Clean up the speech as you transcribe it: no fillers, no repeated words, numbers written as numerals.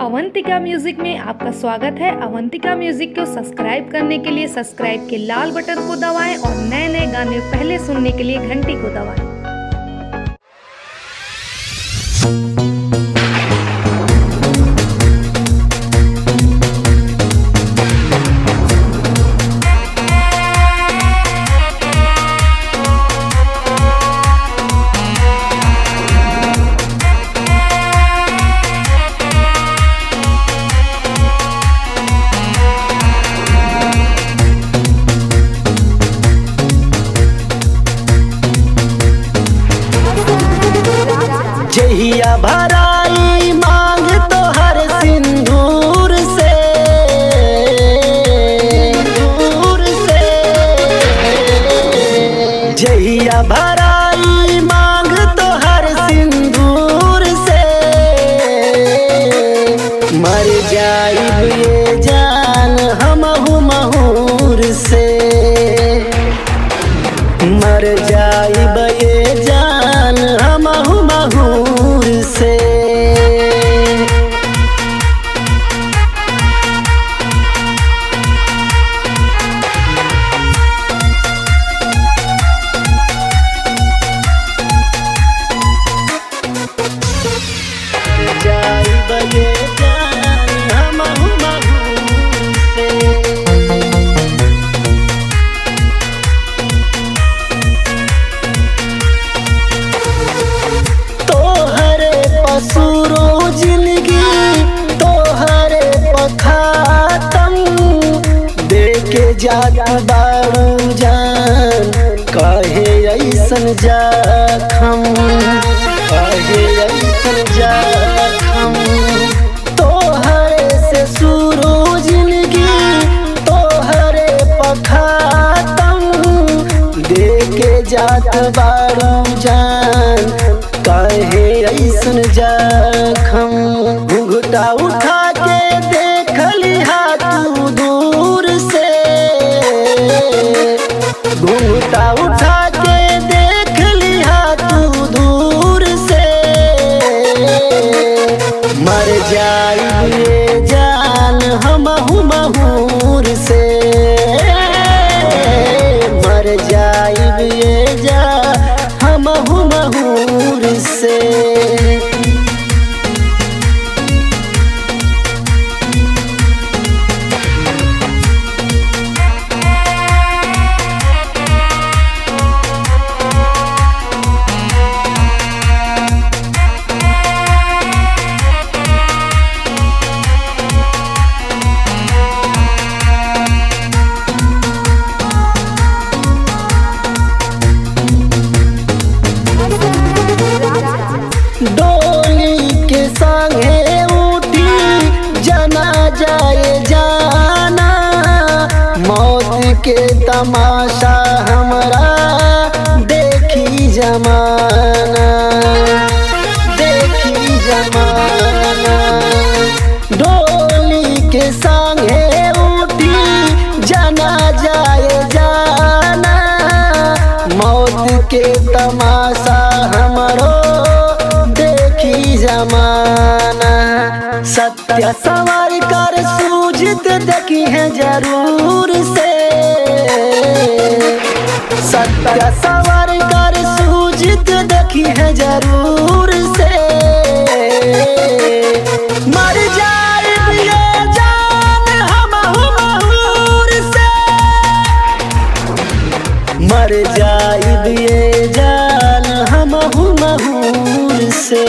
Avantika music में आपका स्वागत है। अवंतिका म्यूजिक को सब्सक्राइब करने के लिए सब्सक्राइब के लाल बटन को दबाएं और नए नए गाने पहले सुनने के लिए घंटी को दबाएं। जहिया भराई मांग तो हर सिंदूर से, जहिया भराई मांग तो हर सिंदूर से, मर जाइब ये जान हमहु महूर से, मर जाइब ये जान हमहु महूर से। जाइब ये जान हमहु महूर से। पसूरो जिंदगी तोहरे पखातम, देके जाता बारू जान कहे ऐसन जखम, कहे ऐसन जखम। तोहरे से शुरू जिंदगी तोहरे पखातम, देके जाता बारू जान कहे ऐसन जखम। घुंघटा उठा के देख लिहा तू दूर से, घुंघटा उठा के देख लिहा तू दूर से, मर जाइब ये जान हमहु महूर से, मर जाइब ये जान हमहु महूर से। डोली के संगे उठी जना जाए जाना, मौत के तमाशा हमरा देखी जमाना, देखी जमाना। डोली के संगे उठी जना जाए जाना, मौत के तमाशा हमरो जमाना। सत्य सवार कर सूझत देखी है जरूर से, सत्य सवार कर सूझत देखी है जरूर से, मर जाइब ये जान हमहु महूर से, मर जाइब ये जान हमहु महूर से।